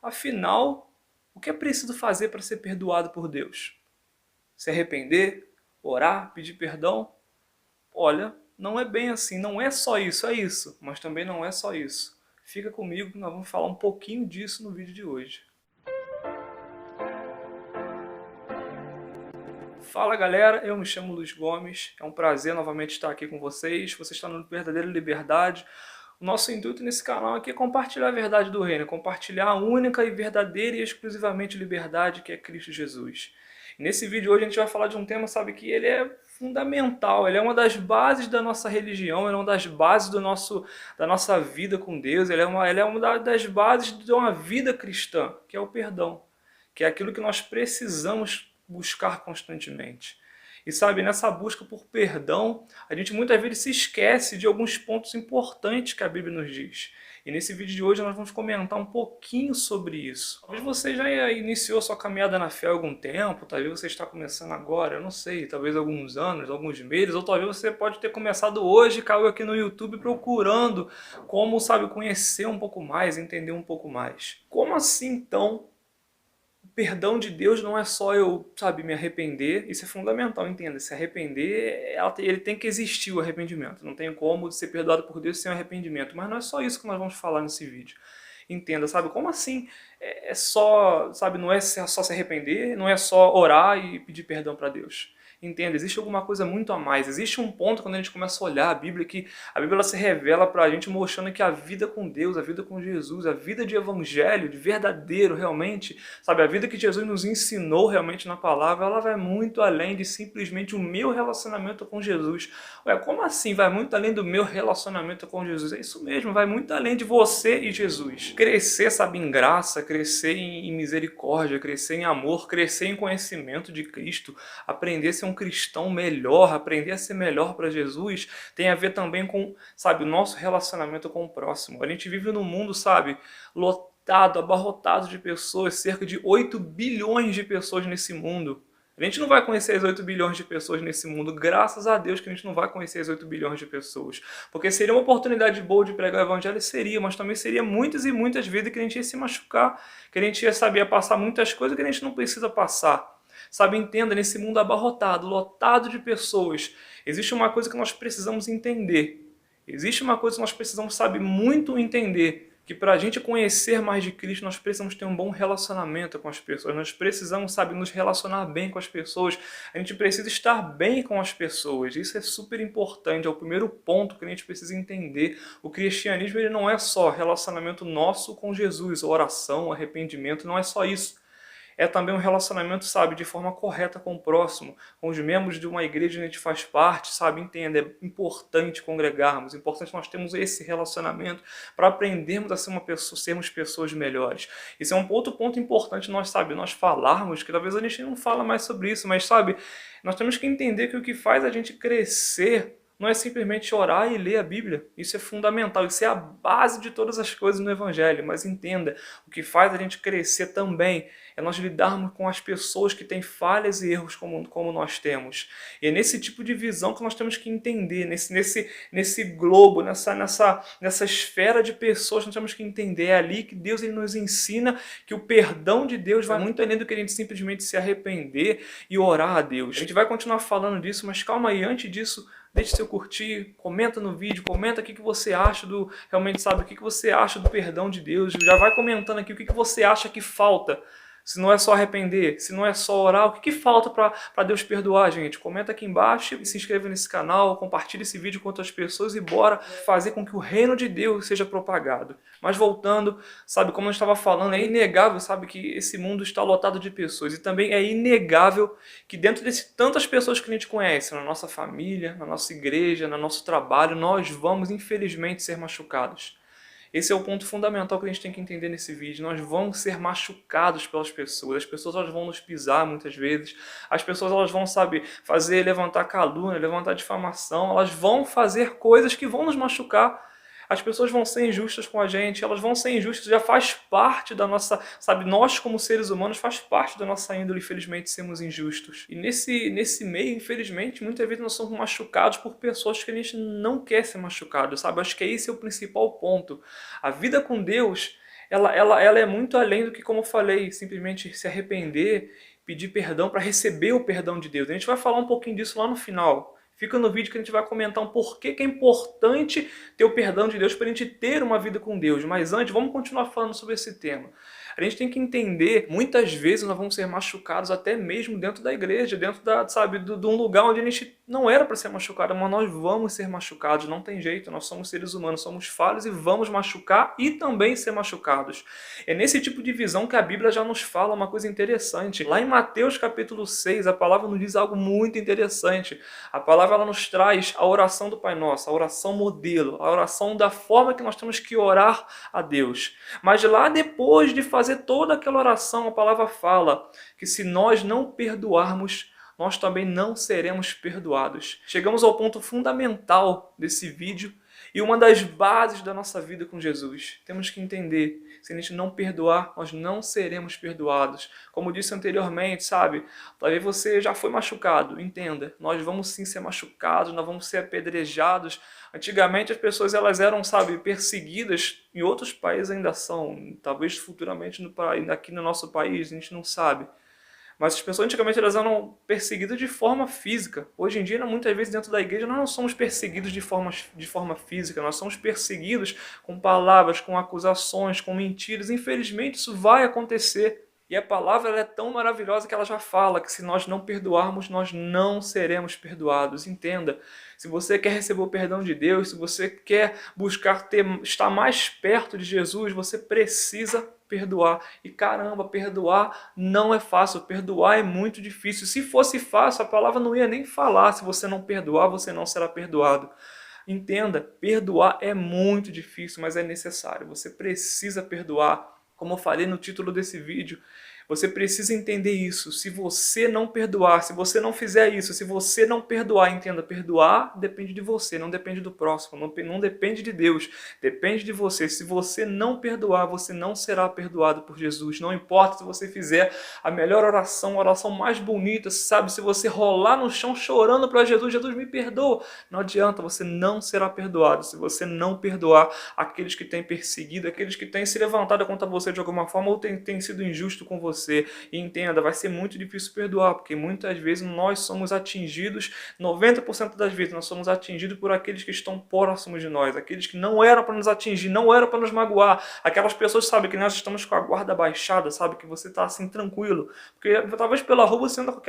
Afinal, o que é preciso fazer para ser perdoado por Deus? Se arrepender, orar, pedir perdão? Olha, não é bem assim, não é só isso, é isso, mas também não é só isso. Fica comigo que nós vamos falar um pouquinho disso no vídeo de hoje. Fala galera, eu me chamo Luiz Gomes, é um prazer novamente estar aqui com vocês, você está no Verdadeira Liberdade. O nosso intuito nesse canal aqui é compartilhar a verdade do reino, compartilhar a única e verdadeira e exclusivamente liberdade que é Cristo Jesus. E nesse vídeo hoje a gente vai falar de um tema, sabe, que ele é fundamental, ele é uma das bases da nossa religião, ele é uma das bases da nossa vida com Deus, ele é uma das bases de uma vida cristã, que é o perdão, que é aquilo que nós precisamos buscar constantemente. E sabe, nessa busca por perdão, a gente muitas vezes se esquece de alguns pontos importantes que a Bíblia nos diz. E nesse vídeo de hoje nós vamos comentar um pouquinho sobre isso. Talvez você já iniciou sua caminhada na fé há algum tempo, talvez você está começando agora, eu não sei, talvez alguns anos, alguns meses, ou talvez você pode ter começado hoje e caiu aqui no YouTube procurando como, sabe, conhecer um pouco mais, entender um pouco mais. Como assim, então, perdão de Deus não é só eu, sabe, me arrepender? Isso é fundamental, entenda. Se arrepender, ele tem que existir o arrependimento. Não tem como ser perdoado por Deus sem arrependimento. Mas não é só isso que nós vamos falar nesse vídeo. Entenda, sabe? Como assim? É só, sabe, não é só se arrepender, não é só orar e pedir perdão para Deus. Entenda, existe alguma coisa muito a mais. Existe um ponto quando a gente começa a olhar a Bíblia, que a Bíblia ela se revela para a gente mostrando que a vida com Deus, a vida com Jesus, a vida de evangelho, de verdadeiro realmente, sabe, a vida que Jesus nos ensinou realmente na palavra, ela vai muito além de simplesmente o meu relacionamento com Jesus. Ué, como assim vai muito além do meu relacionamento com Jesus? É isso mesmo, vai muito além de você e Jesus. Crescer, sabe, em graça, crescer em misericórdia, crescer em amor, crescer em conhecimento de Cristo, aprender a ser um cristão melhor, aprender a ser melhor para Jesus, tem a ver também com, sabe, o nosso relacionamento com o próximo. A gente vive num mundo, sabe, lotado, abarrotado de pessoas, cerca de 8 bilhões de pessoas nesse mundo. A gente não vai conhecer as 8 bilhões de pessoas nesse mundo, graças a Deus que a gente não vai conhecer as 8 bilhões de pessoas. Porque seria uma oportunidade boa de pregar o evangelho, seria, mas também seria muitas e muitas vezes que a gente ia se machucar, que a gente ia saber passar muitas coisas que a gente não precisa passar. Sabe, entenda, nesse mundo abarrotado, lotado de pessoas, existe uma coisa que nós precisamos entender. Existe uma coisa que nós precisamos, sabe, muito entender. Que para a gente conhecer mais de Cristo, nós precisamos ter um bom relacionamento com as pessoas. Nós precisamos, sabe, nos relacionar bem com as pessoas. A gente precisa estar bem com as pessoas. Isso é super importante. É o primeiro ponto que a gente precisa entender. O cristianismo ele não é só relacionamento nosso com Jesus, oração, arrependimento. Não é só isso. É também um relacionamento, sabe, de forma correta com o próximo, com os membros de uma igreja que a gente faz parte, sabe, entenda, é importante congregarmos, é importante nós termos esse relacionamento para aprendermos a ser uma pessoa, sermos pessoas melhores. Isso é um outro ponto importante nós, sabe, nós falarmos, que talvez a gente não fala mais sobre isso, mas, sabe, nós temos que entender que o que faz a gente crescer não é simplesmente orar e ler a Bíblia. Isso é fundamental, isso é a base de todas as coisas no Evangelho. Mas entenda, o que faz a gente crescer também é nós lidarmos com as pessoas que têm falhas e erros como nós temos. E é nesse tipo de visão que nós temos que entender, nesse globo, nessa esfera de pessoas, nós temos que entender. É ali que Deus ele nos ensina que o perdão de Deus vai muito além do que a gente simplesmente se arrepender e orar a Deus. A gente vai continuar falando disso, mas calma aí, antes disso, deixe seu curtir, comenta no vídeo, comenta o que você acha do, realmente sabe, o que você acha do perdão de Deus, já vai comentando aqui o que você acha que falta. Se não é só arrepender, se não é só orar, o que falta para Deus perdoar, gente? Comenta aqui embaixo, se inscreva nesse canal, compartilhe esse vídeo com outras pessoas e bora fazer com que o reino de Deus seja propagado. Mas voltando, sabe, como eu estava falando, é inegável, sabe, que esse mundo está lotado de pessoas. E também é inegável que dentro de tantas pessoas que a gente conhece, na nossa família, na nossa igreja, no nosso trabalho, nós vamos, infelizmente, ser machucados. Esse é o ponto fundamental que a gente tem que entender nesse vídeo. Nós vamos ser machucados pelas pessoas. As pessoas elas vão nos pisar muitas vezes. As pessoas elas vão, sabe, levantar calúnia, levantar difamação. Elas vão fazer coisas que vão nos machucar. As pessoas vão ser injustas com a gente, elas vão ser injustas, já faz parte da nossa, sabe, nós como seres humanos faz parte da nossa índole, infelizmente, sermos injustos. E nesse meio, infelizmente, muitas vezes nós somos machucados por pessoas que a gente não quer ser machucado, sabe? Acho que esse é o principal ponto. A vida com Deus, ela é muito além do que, como eu falei, simplesmente se arrepender, pedir perdão para receber o perdão de Deus. A gente vai falar um pouquinho disso lá no final. Fica no vídeo que a gente vai comentar um porquê que é importante ter o perdão de Deus para a gente ter uma vida com Deus. Mas antes, vamos continuar falando sobre esse tema. A gente tem que entender, muitas vezes nós vamos ser machucados até mesmo dentro da igreja, dentro de um lugar onde a gente não era para ser machucado, mas nós vamos ser machucados, não tem jeito, nós somos seres humanos, somos falhos e vamos machucar e também ser machucados. É nesse tipo de visão que a Bíblia já nos fala uma coisa interessante. Lá em Mateus capítulo 6, a palavra nos diz algo muito interessante. A palavra ela nos traz a oração do Pai Nosso, a oração modelo, a oração da forma que nós temos que orar a Deus. Mas lá depois de fazer toda aquela oração, a palavra fala que se nós não perdoarmos, nós também não seremos perdoados. Chegamos ao ponto fundamental desse vídeo e uma das bases da nossa vida com Jesus. Temos que entender, se a gente não perdoar, nós não seremos perdoados. Como disse anteriormente, sabe? Talvez você já foi machucado, entenda. Nós vamos sim ser machucados, nós vamos ser apedrejados. Antigamente as pessoas elas eram, sabe, perseguidas, em outros países ainda são, talvez futuramente aqui no nosso país, a gente não sabe. Mas as pessoas antigamente elas eram perseguidas de forma física. Hoje em dia, muitas vezes dentro da igreja, nós não somos perseguidos de forma física, nós somos perseguidos com palavras, com acusações, com mentiras. Infelizmente isso vai acontecer. E a palavra ela é tão maravilhosa que ela já fala que se nós não perdoarmos, nós não seremos perdoados. Entenda, se você quer receber o perdão de Deus, se você quer buscar estar mais perto de Jesus, você precisa perdoar. E caramba, perdoar não é fácil, perdoar é muito difícil. Se fosse fácil, a palavra não ia nem falar. Se você não perdoar, você não será perdoado. Entenda, perdoar é muito difícil, mas é necessário. Você precisa perdoar. Como eu falei no título desse vídeo, você precisa entender isso. Se você não perdoar, se você não fizer isso, se você não perdoar, entenda, perdoar depende de você, não depende do próximo, não depende de Deus, depende de você. Se você não perdoar, você não será perdoado por Jesus. Não importa se você fizer a melhor oração, a oração mais bonita, sabe? Se você rolar no chão chorando para Jesus, Jesus me perdoa. Não adianta, você não será perdoado. Se você não perdoar aqueles que têm perseguido, aqueles que têm se levantado contra você de alguma forma ou têm sido injusto com você. E entenda, vai ser muito difícil perdoar, porque muitas vezes nós somos atingidos, 90% das vezes nós somos atingidos por aqueles que estão próximos de nós, aqueles que não eram para nos atingir, não eram para nos magoar, aquelas pessoas, sabe, que nós estamos com a guarda baixada, sabe, que você está assim tranquilo, porque talvez pela rua você anda com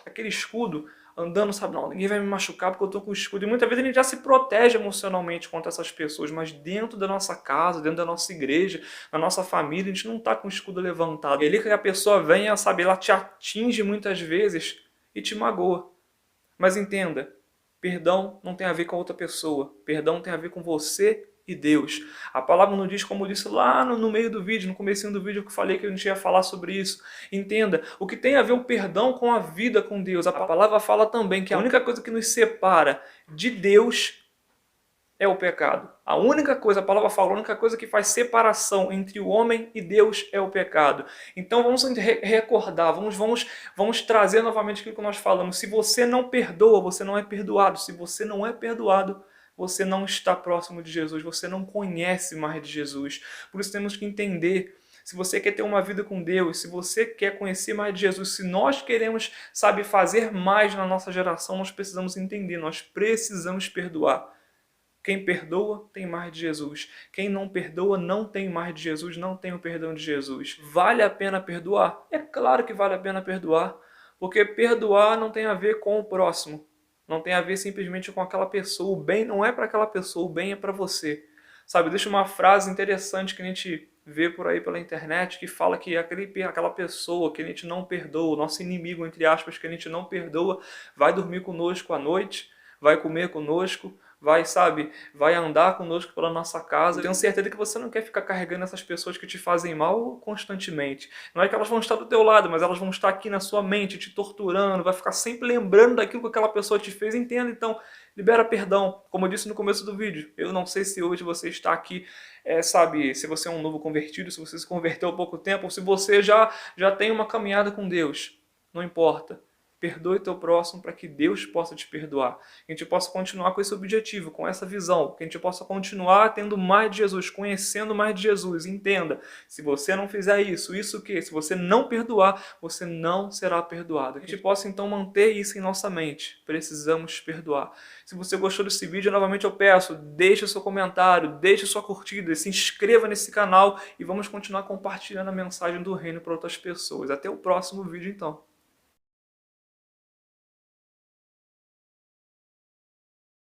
aquele escudo, andando, sabe, não, ninguém vai me machucar porque eu estou com escudo. E muitas vezes a gente já se protege emocionalmente contra essas pessoas, mas dentro da nossa casa, dentro da nossa igreja, na nossa família, a gente não está com o escudo levantado. É ali que a pessoa vem, sabe, ela te atinge muitas vezes e te magoa. Mas entenda, perdão não tem a ver com a outra pessoa, perdão tem a ver com você e Deus. A palavra nos diz, como eu disse lá no meio do vídeo, no comecinho do vídeo que eu falei que a gente ia falar sobre isso. Entenda, o que tem a ver o perdão com a vida com Deus. A palavra fala também que a única coisa que nos separa de Deus é o pecado. A única coisa, a palavra fala, a única coisa que faz separação entre o homem e Deus é o pecado. Então vamos recordar, vamos trazer novamente aquilo que nós falamos. Se você não perdoa, você não é perdoado. Se você não é perdoado, você não está próximo de Jesus, você não conhece mais de Jesus. Por isso temos que entender, se você quer ter uma vida com Deus, se você quer conhecer mais de Jesus, se nós queremos, sabe, fazer mais na nossa geração, nós precisamos entender, nós precisamos perdoar. Quem perdoa tem mais de Jesus. Quem não perdoa não tem mais de Jesus, não tem o perdão de Jesus. Vale a pena perdoar? É claro que vale a pena perdoar, porque perdoar não tem a ver com o próximo. Não tem a ver simplesmente com aquela pessoa. O bem não é para aquela pessoa, o bem é para você. Sabe, deixa uma frase interessante que a gente vê por aí pela internet, que fala que aquela pessoa que a gente não perdoa, o nosso inimigo, entre aspas, que a gente não perdoa, vai dormir conosco à noite, vai comer conosco, vai andar conosco pela nossa casa. Eu tenho certeza que você não quer ficar carregando essas pessoas que te fazem mal constantemente. Não é que elas vão estar do teu lado, mas elas vão estar aqui na sua mente, te torturando, vai ficar sempre lembrando daquilo que aquela pessoa te fez. Entenda, então, libera perdão. Como eu disse no começo do vídeo, eu não sei se hoje você está aqui, se você é um novo convertido, se você se converteu há pouco tempo, ou se você já tem uma caminhada com Deus. Não importa. perdoe teu próximo para que Deus possa te perdoar. Que a gente possa continuar com esse objetivo, com essa visão, que a gente possa continuar tendo mais de Jesus, conhecendo mais de Jesus. Entenda, se você não fizer isso o quê? Se você não perdoar, você não será perdoado. Que a gente possa então manter isso em nossa mente. Precisamos perdoar. Se você gostou desse vídeo, novamente eu peço, deixe seu comentário, deixe sua curtida, se inscreva nesse canal e vamos continuar compartilhando a mensagem do reino para outras pessoas. Até o próximo vídeo então.